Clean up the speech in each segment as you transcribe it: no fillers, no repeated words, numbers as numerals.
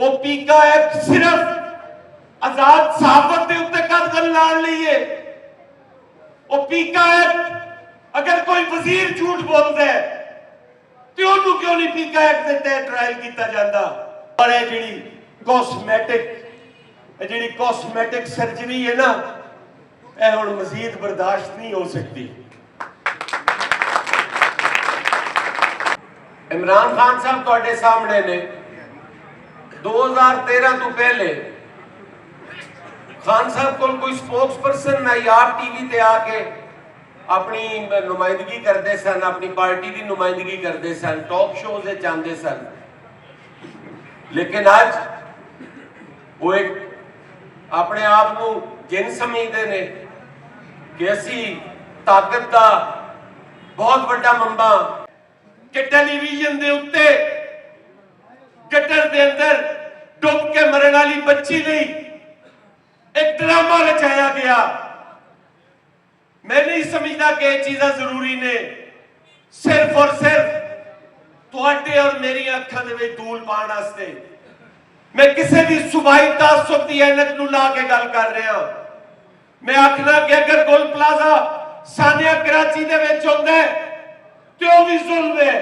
ਉਹ ਪੀਕਾ ਐਕਟ ਸਿਰਫ ਆਜ਼ਾਦ ਸਹਾਫਤ ਦੇ ਉੱਤੇ ਕਦਮ ਲਾਣ ਲਈ ਹੈ। ਉਹ ਪੀਕਾ ਐਕਟ ਅਗਰ ਕੋਈ ਵਜ਼ੀਰ ਝੂਠ ਬੋਲਦਾ ਹੈ ਤੇ ਉਹਨੂੰ ਕਿਉਂ ਨਹੀਂ ਪੀਕਾ ਐਕਟ ਦੇ ਤਹਿਤ ਟ੍ਰਾਇਲ ਕੀਤਾ ਜਾਂਦਾ। ਪਰ ਇਹ ਜਿਹੜੀ ਕਾਸਮੈਟਿਕ ਸਰਜਰੀ ਹੈ ਨਾ, ਇਹ ਹੁਣ ਮਜ਼ੀਦ ਬਰਦਾਸ਼ਤ ਨਹੀਂ ਹੋ ਸਕਦੀ। इमरान खान साहब ਤੁਹਾਡੇ ਸਾਹਮਣੇ ਨੇ 2013 ਤੋਂ ਪਹਿਲੇ खान साहब को कोई स्पोक्सपर्सन नायाब टीवी ते आके अपनी नुमाइंदगी करते सन, अपनी पार्टी की नुमाइंदगी करते सन, टॉक शोज जाते सन। लेकिन अज वो एक अपने आप को जिन समझते हैं कि असी ताकत का बहुत बड़ा मंबा कि टेलीविजन के उत्ते गटर के अंदर डुब के मरने वाली बच्ची नहीं एक ड्रामा रचाया गया। मैं नहीं समझता कि ये चीज़ां जरूरी ने सिर्फ और सिर्फ तुहाडे और मेरी अखां दे विच धूल पाउण वास्ते। मैं किसी भी सूबाई तासुब की ऐनक नूं ला के गल कर रहा। मैं आखना कि अगर गोल प्लाजा सानिया कराची दे विच हुंदा है तो वो भी जुल्म है,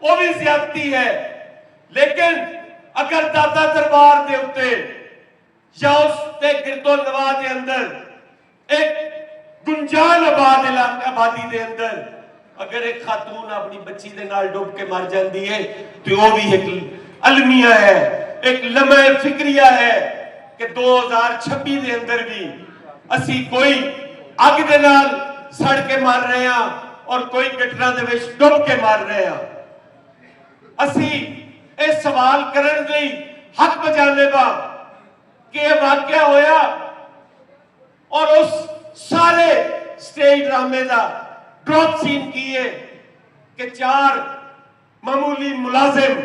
वो भी ज्यादती है। लेकिन अगर दादा दरबार के उत्ते या उसके गिरदो नवाह के अंदर एक गुंजान आबादी के अंदर अगर एक खातून अपनी बच्ची के नाल डुब के मर जाती है तो वो भी एक अलमिया है, एक लम्हे फिक्रिया है कि 2026 के अंदर भी असी कोई अग दे नाल सड़ के मर रहे हैं और कोई गटरां दे विच डुब के मर रहे हैं। असी ये सवाल करन लई हक बजानेबा कि यह वाकया होया और उस सारे स्टेज ड्रामे का ड्रॉप सीन की है कि 4 मामूली मुलाजिम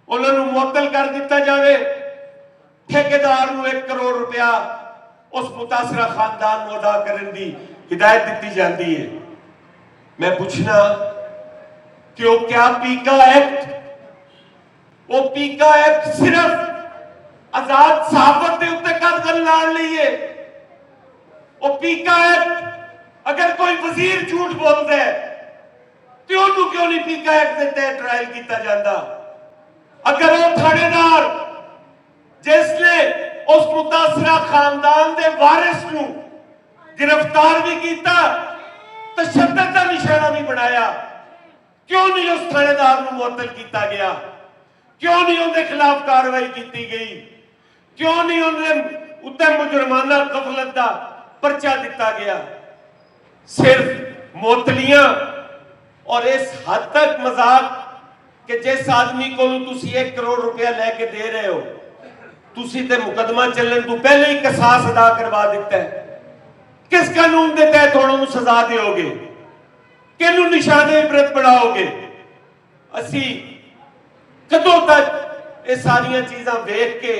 उन्होंने मुअत्तल कर दिता जाए, ठेकेदार को 1 करोड़ रुपया उस मुतासरा खानदान को अदा करने की हिदायत दी जाती है। मैं पूछना कि वो क्या पीका एक्ट, वो पीका एक्ट सिर्फ आजाद सहाफत के उत्ते कदम लाण लई है। वो पीका एक्ट अगर कोई वजीर झूठ बोलता है तो उन्होंने क्यों नहीं पीका एक्ट के तहत ट्रायल किया जाता। अगर वो थानेदार जिसने उस मुतासरा खानदान के वारिस को गिरफ्तार भी किया, तशद्दुद का निशाना भी बनाया, क्यों नहीं उस थानेदार को मुअत्तल किया गया? क्यों नहीं उनके खिलाफ कार्रवाई की गई? क्यों नहीं उन्हें उत्ते मुजरमाना गफलत का पर्चा दिता गया? सिर्फ मुअत्तलियां और इस हद तक मजाक कि जिस आदमी को तुसी 1 करोड़ रुपया लैके दे रहे हो, तुसी ते मुकदमा चलने तो पहले ही कसास अदा करवा दिता है। किस कानून के तहत उन्होंने सजा दोगे? किनू निशाने इबरत बनाओगे? असी कदों तक ये सारिया चीज़ां वेख के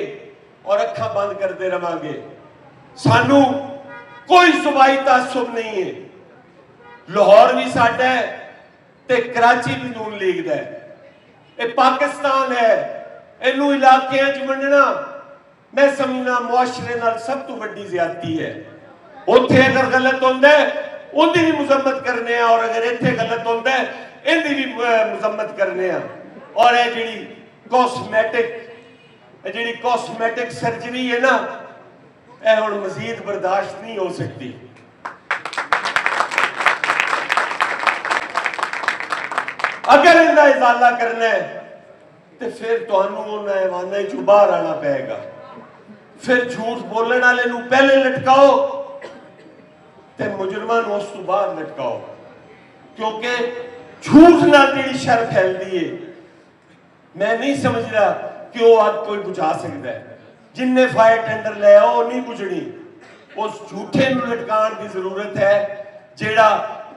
और अखा बंद करते रहांगे? सानू कोई सूबाई तासुब नहीं है। लाहौर भी साडा है ते कराची भी नून लीग दा है। ये पाकिस्तान है। इनू इलाकियां च वंडना मैं समझना मुआशरे नाल सब तो वड्डी ज्यादती है। उत्थे अगर गलत होंदा है उनकी भी मुजम्मत करने और अगर इत्थे गलत होंदा है इनकी भी मुजम्मत करने। और ये जिहड़ी कॉस्मैटिक सर्जरी है ना, यह हुण मजीद बर्दाश्त नहीं हो सकती। अगर इनका इजाला करना है तो फिर तुहानू उन्हां ऐवानां चों बाहर आना पेगा। फिर झूठ बोलने वाले नूं पहले लटकाओ ते मुजरमां नूं उस तों बाद लटकाओ, क्योंकि झूठ नाल जिहड़ी शर फैलदी है मैं नहीं समझदा कि वो अग कोई बुझा सकता है। जिन्हें फायर टेंडर लिया वो नहीं बुझनी। उस झूठे नूं लटकाउण की जरूरत है जिहड़ा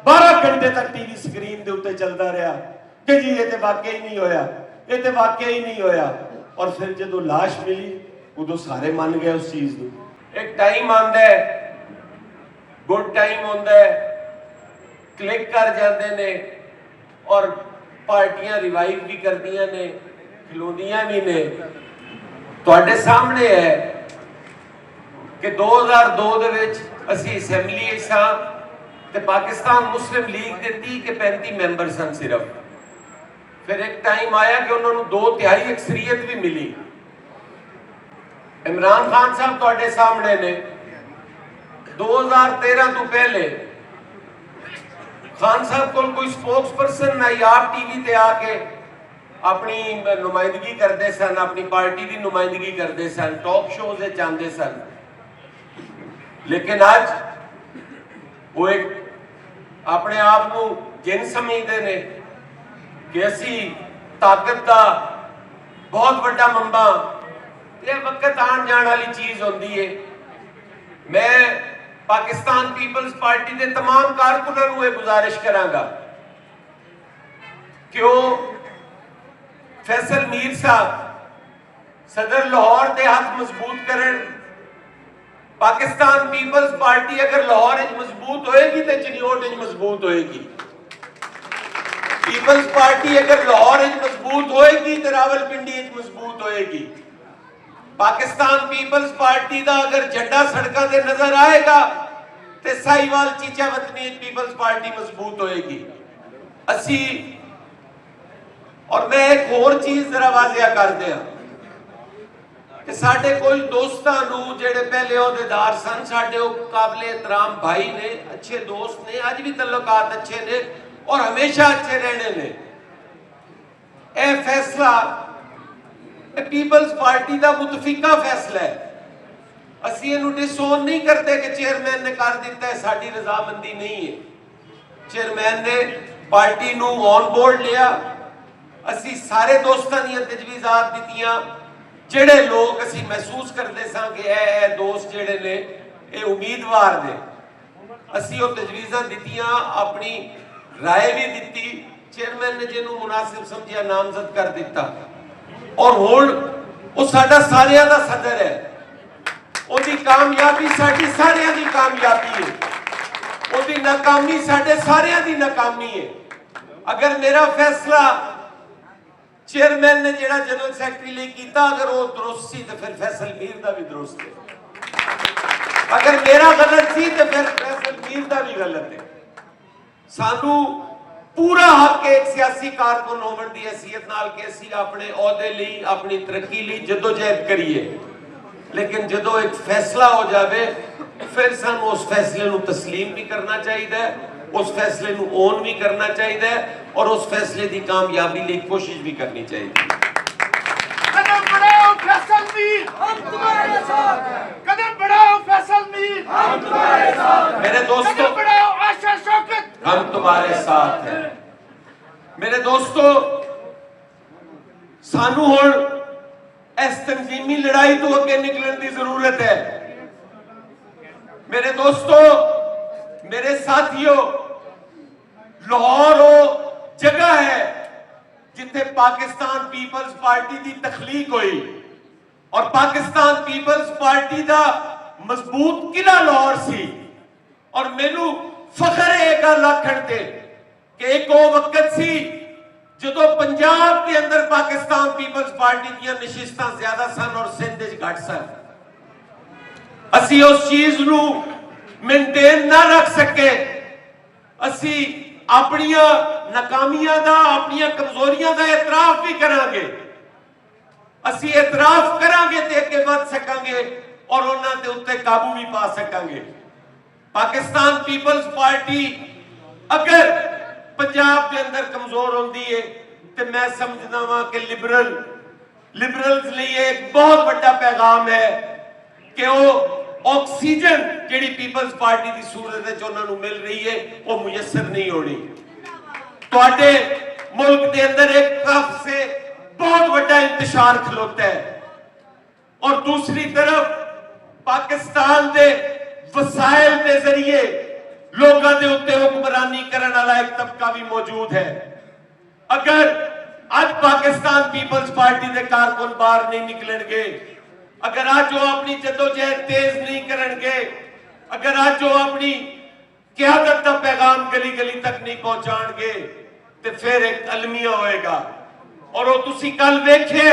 12 घंटे तक टीवी स्क्रीन के उत्ते चलता रहा कि जी ये तो वाकई नहीं होया, ये तो वाकई नहीं होया। और फिर जो लाश मिली उदों सारे मान गए उस चीज को। एक टाइम आंदा है, गुड टाइम होंदा है, क्लिक कर जाते ने और पार्टियां रिवाइव भी करदियां ने, खिलोंदियां भी ने। ਤੁਹਾਡੇ ਸਾਹਮਣੇ ਹੈ ਕਿ 2002 ਦੇ ਵਿੱਚ ਅਸੀਂ ਅਸੈਂਬਲੀ ਸਾਂ ਤੇ ਪਾਕਿਸਤਾਨ ਮੁਸਲਿਮ ਲੀਗ ਦੇ 30 ਕੇ 35 ਮੈਂਬਰ ਸਨ ਸਿਰਫ। ਫਿਰ ਇੱਕ ਟਾਈਮ ਆਇਆ ਕਿ ਉਹਨਾਂ ਨੂੰ 2/3 ਅਕਸਰੀਅਤ ਵੀ ਮਿਲੀ। इमरान खान साहब ਤੁਹਾਡੇ ਸਾਹਮਣੇ ਨੇ 2013 ਤੋਂ ਪਹਿਲੇ खान साहब को कोई स्पोक्स पर्सन ना आप टीवी ते आके अपनी नुमाइंदगी करते सन, अपनी पार्टी की नुमाइंदगी करते सन, टॉक शोज जाते सन। लेकिन आज वो एक अपने आप को जिन समझते हैं कि असी ताकत का बहुत बड़ा मंबा, यह वक्त आन जाने वाली चीज होती है। मैं पाकिस्तान पीपल्स पार्टी के तमाम कारकुनों को यह गुजारिश करांगा कि वो फैसल मीर साहब सदर लाहौर के हाथ मजबूत करें। पाकिस्तान पीपल्स पार्टी अगर लाहौर मजबूत होएगी तो चिन्योट मजबूत होएगी। पीपल्स पार्टी अगर लाहौर मजबूत होएगी तो रावलपिंडी मजबूत होएगी। पाकिस्तान पीपल्स पार्टी का अगर झंडा सड़कों से नजर आएगा तो साहिवाल चीचा वतनी पीपल्स पार्टी मजबूत होएगी। असी और मैं एक और चीज जरा वाजिया कर दिया कि साडे कोई दोस्तां नूं जेड़े पहले अहदेदार सन, साडे काबिल एहतराम भाई ने, अच्छे दोस्त ने, अज भी तल्लुकात अच्छे ने और हमेशा अच्छे रहने ने। यह फैसला पीपल्स पार्टी का मुतफिका फैसला है। असी इहनूं डिसोन नहीं करते कि चेयरमैन ने कर दिता है, साडी रजामंदी नहीं है। चेयरमैन ने पार्टी नूं ऑन बोर्ड लिया। असी सारे दोस्तां दी तजवीज़ात दित्तियां। जिहड़े लोग असी महसूस करते सां कि ए दोस्त जिहड़े ने ये उम्मीदवार ने, असी वो तजवीज़ां दित्तियां, अपनी राय भी दित्ती। चेयरमैन ने जिन्हों मुनासिब समझिया नामजद कर दिता और हुण वो साडा सारियां दा सदर है। ਉਹਦੀ कामयाबी साडी सारियां दी कामयाबी है, ਉਹਦੀ नाकामी साडे सारियां दी नाकामी है। अगर मेरा फैसला चेयरमैन ने जेड़ा जनरल सैकटरी लिए कीता अगर वो दुरुस्त सी तो फिर फैसल मीर दा भी दुरुस्त है। अगर मेरा गलत सी तो फिर फैसल मीर दा भी गलत है। सानू पूरा हक है एक सियासी कारकुन होने की हैसियत नाल कि असीं अपने ओहदे लई, अपनी तरक्की लई जदोजहद करिए। लेकिन जो एक फैसला हो जाए फिर सानू उस फैसले को तस्लीम भी करना चाहिए, उस फैसले को ओन भी करना चाहिए और उस फैसले की कामयाबी लिए कोशिश भी करनी चाहिए। कदम बढ़ाओ फैसल मीर, हम तुम्हारे साथ हैं। कदम बढ़ाओ फैसल मीर, हम तुम्हारे साथ हैं। मेरे दोस्तों, कदम बढ़ाओ आशा शौकत, हम तुम्हारे साथ हैं। मेरे दोस्तों, सानू हुण इस तंजीमी लड़ाई तो अगे निकलने की जरूरत है। मेरे दोस्तों, मेरे साथियों, लाहौर वो जगह है जिथे पाकिस्तान पीपल्स पार्टी की तखलीक हुई और पाकिस्तान पीपल्स पार्टी का मजबूत किला लाहौर सी। और मैनू फखर है एक गल आखण ते कि एक वो वक्त सी जो पंजाब के अंदर पाकिस्तान पीपल्स पार्टी दी नशिस्तां ज्यादा सन और सिंध घट सन। असी उस चीज नू मेनटेन ना रख सके। असी अपनियां नाकामियां दा, अपनियां कमजोरियां दा एतराफ भी करांगे। असी एतराफ करांगे ते अगे वध सकांगे और उन्हां दे उत्ते काबू भी पा सकांगे। पाकिस्तान पीपल्स पार्टी अगर पंजाब के अंदर कमजोर होती है तो मैं समझदा वां कि लिबरल्स लिए एक बहुत बड़ा पैगाम है कि वो ऑक्सीजन जिहड़ी पीपल्स पार्टी की सूरत उन्होंने मिल रही है वो मुयसर नहीं होनी। तुहाडे मुल्क के अंदर एक तरफ से बहुत बड़ा इंतशार खलोता है और दूसरी तरफ पाकिस्तान के वसाइल के जरिए लोगों के उत्ते हुक्मरानी करने वाला एक तबका भी मौजूद है। अगर आज पाकिस्तान पीपल्स पार्टी के कारकुन बाहर नहीं निकलेंगे, अगर आज वो अपनी जदोजहद तेज नहीं करेंगे, अगर आज वो अपनी क्यादत का पैगाम गली गली तक नहीं पहुंचाएंगे तो फिर एक अलमिया होएगा। और वो तुसी कल वेखे